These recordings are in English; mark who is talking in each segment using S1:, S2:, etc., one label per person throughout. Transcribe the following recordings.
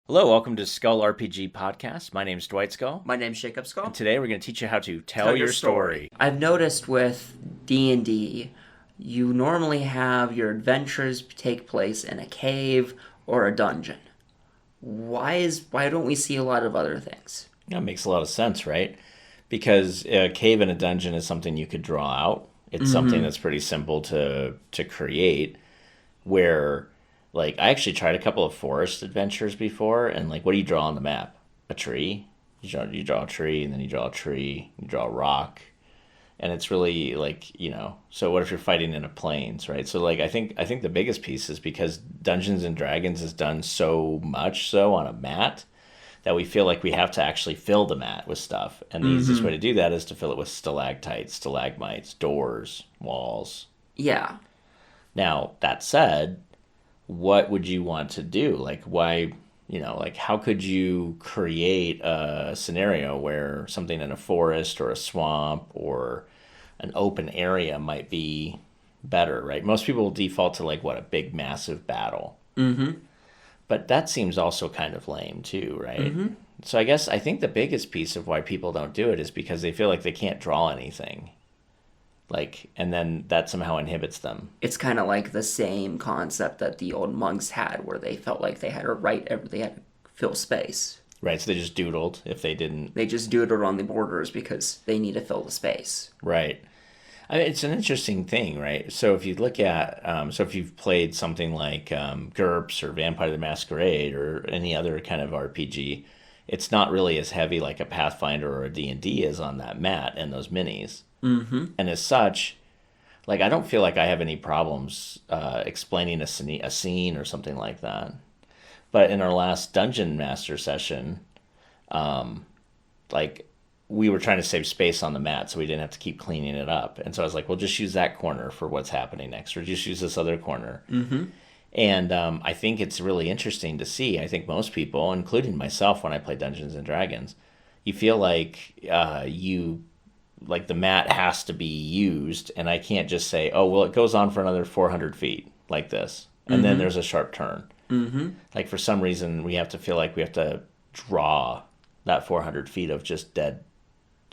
S1: Hello, welcome to Skull RPG Podcast. My name's Dwight Skull.
S2: My name's Jacob Skull.
S1: And today we're going to teach you how to tell your story.
S2: I've noticed with D&D, you normally have your adventures take place in a cave or a dungeon. Why don't we see a lot of other things?
S1: That makes a lot of sense, right? Because a cave and a dungeon is something you could draw out. It's something that's pretty simple to create. Where, like, I actually tried a couple of forest adventures before, and like, what do you draw on the map? A tree. You draw a tree, and then you draw a tree. You draw a rock, and it's really like, So what if you're fighting in a plains, right? So like, I think the biggest piece is because Dungeons and Dragons is done so much so on a mat that we feel like we have to actually fill the mat with stuff. And the easiest way to do that is to fill it with stalactites, stalagmites, doors, walls.
S2: Yeah.
S1: Now, that said, what would you want to do? Like, why, like, how could you create a scenario where something in a forest or a swamp or an open area might be better, right? Most people will default to, like, what, a big, massive battle.
S2: Mm-hmm.
S1: But that seems also kind of lame too, right? Mm-hmm. So I think the biggest piece of why people don't do it is because they feel like they can't draw anything. Like, and then that somehow inhibits them.
S2: It's kind of like the same concept that the old monks had, where they felt like they had to fill space.
S1: Right, so they just doodled if they didn't.
S2: They just doodled on the borders because they need to fill the space.
S1: Right. I mean, it's an interesting thing, right? So if you look at, if you've played something like GURPS or Vampire the Masquerade or any other kind of RPG, it's not really as heavy like a Pathfinder or a D&D is on that mat and those minis.
S2: Mm-hmm.
S1: And as such, like, I don't feel like I have any problems explaining a scene or something like that. But in our last Dungeon Master session, like, we were trying to save space on the mat so we didn't have to keep cleaning it up. And so I was like, well, just use that corner for what's happening next, or just use this other corner.
S2: Mm-hmm.
S1: And I think it's really interesting to see. I think most people, including myself when I play Dungeons and Dragons, you feel like the mat has to be used, and I can't just say, oh, well, it goes on for another 400 feet like this, and then there's a sharp turn.
S2: Mm-hmm.
S1: Like, for some reason, we have to feel like we have to draw that 400 feet of just dead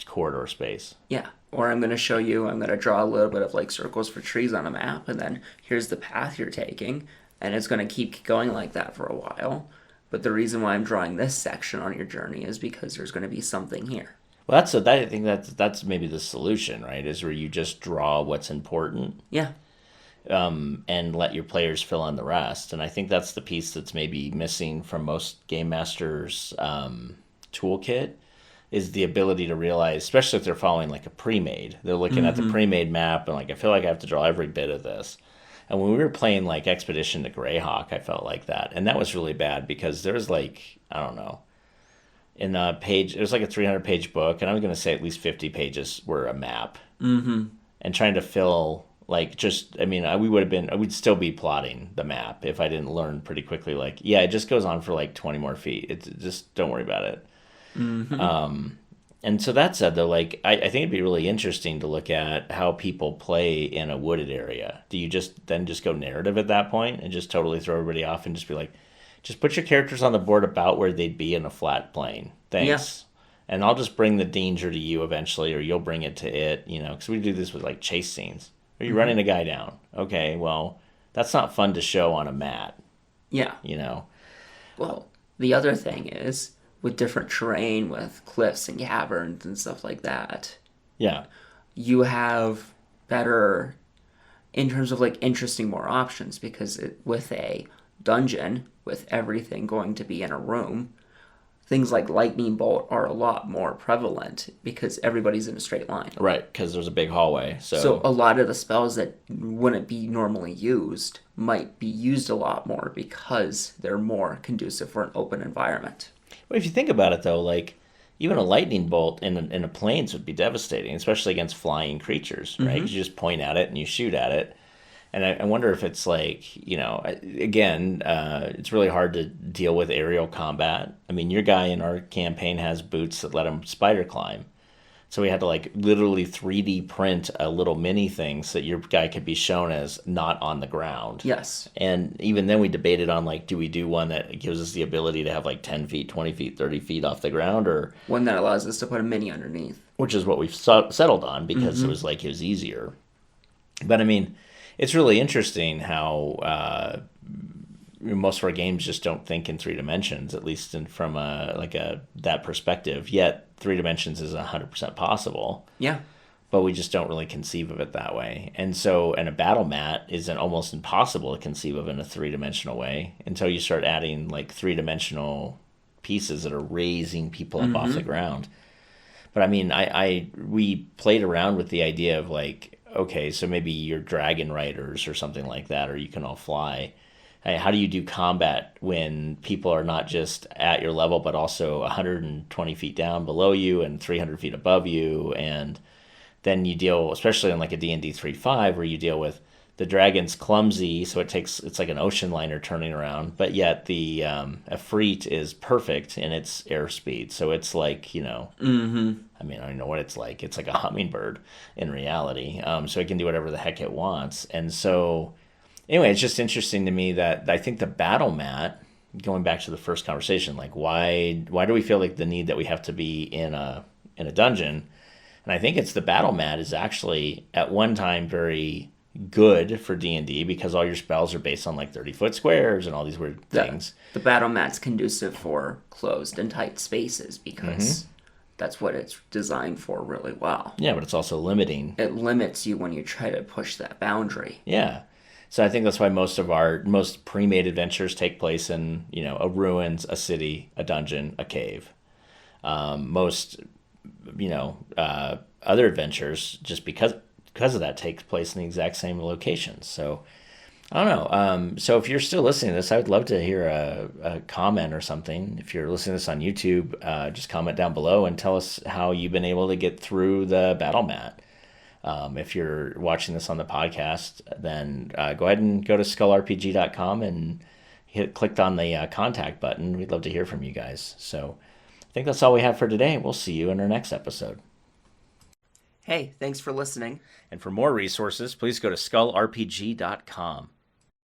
S1: corridor space.
S2: Yeah. Or I'm going to draw a little bit of like circles for trees on a map, and then here's the path you're taking, and it's going to keep going like that for a while. But the reason why I'm drawing this section on your journey is because there's going to be something here.
S1: Well, I think that's maybe the solution, right? Is where you just draw what's important.
S2: Yeah.
S1: And let your players fill in the rest. And I think that's the piece that's maybe missing from most game masters' toolkit, is the ability to realize, especially if they're following like a pre-made. They're looking at the pre-made map and like, I feel like I have to draw every bit of this. And when we were playing like Expedition to Greyhawk, I felt like that. And that was really bad because there was like, I don't know, in a page, it was like a 300-page book, and I'm going to say at least 50 pages were a map.
S2: Mm-hmm.
S1: And trying to fill, like, we'd still be plotting the map if I didn't learn pretty quickly, like, yeah, it just goes on for like 20 more feet. Just don't worry about it.
S2: Mm-hmm.
S1: And so that said, though, like, I think it'd be really interesting to look at how people play in a wooded area. Do you just go narrative at that point and just totally throw everybody off and just be like, just put your characters on the board about where they'd be in a flat plane. Thanks. Yeah. And I'll just bring the danger to you eventually, or you'll bring it to it, because we do this with like chase scenes. Are you running a guy down? Okay, well, that's not fun to show on a mat.
S2: Yeah. Well, the other thing is, with different terrain, with cliffs and caverns and stuff like that.
S1: Yeah.
S2: You have better, in terms of like interesting more options, because with a dungeon, with everything going to be in a room, things like lightning bolt are a lot more prevalent because everybody's in a straight line.
S1: Right, because there's a big hallway.
S2: So a lot of the spells that wouldn't be normally used might be used a lot more because they're more conducive for an open environment.
S1: Well, if you think about it, though, like, even a lightning bolt in a plains would be devastating, especially against flying creatures, right? Because you just point at it and you shoot at it. And I wonder if it's like, again, it's really hard to deal with aerial combat. I mean, your guy in our campaign has boots that let him spider climb. So we had to like literally 3D print a little mini thing so that your guy could be shown as not on the ground.
S2: Yes.
S1: And even then we debated on like, do we do one that gives us the ability to have like 10 feet, 20 feet, 30 feet off the ground, or
S2: One that allows us to put a mini underneath.
S1: which is what we've settled on because it was easier. But I mean, it's really interesting how most of our games just don't think in 3 dimensions, at least from that perspective. Yet 3 dimensions is 100% possible.
S2: Yeah.
S1: But we just don't really conceive of it that way. And a battle mat is almost impossible to conceive of in a 3 dimensional way until you start adding like 3 dimensional pieces that are raising people up off the ground. But I mean, we played around with the idea of like, okay, so maybe you're dragon riders or something like that, or you can all fly. How do you do combat when people are not just at your level, but also 120 feet down below you and 300 feet above you? And then you deal, especially in like a D&D 3.5, where you deal with the dragon's clumsy, so it's like an ocean liner turning around, but yet the Efreet is perfect in its airspeed. So it's like, I mean, I don't know what it's like. It's like a hummingbird in reality. So it can do whatever the heck it wants. And so anyway, it's just interesting to me that I think the battle mat, going back to the first conversation, like why do we feel like the need that we have to be in a dungeon? And I think it's the battle mat is actually at one time very good for D&D because all your spells are based on like 30-foot squares and all these weird things.
S2: The battle mat's conducive for closed and tight spaces because that's what it's designed for really well.
S1: Yeah, but it's also limiting.
S2: It limits you when you try to push that boundary.
S1: Yeah. So I think that's why most of our most pre-made adventures take place in, a ruins, a city, a dungeon, a cave. Most, other adventures, just because of that, takes place in the exact same locations. So I don't know. So if you're still listening to this, I would love to hear a comment or something. If you're listening to this on YouTube, just comment down below and tell us how you've been able to get through the battle mat. If you're watching this on the podcast, then go ahead and go to skullrpg.com and click on the contact button. We'd love to hear from you guys. So I think that's all we have for today. We'll see you in our next episode.
S2: Hey, thanks for listening.
S1: And for more resources, please go to skullrpg.com.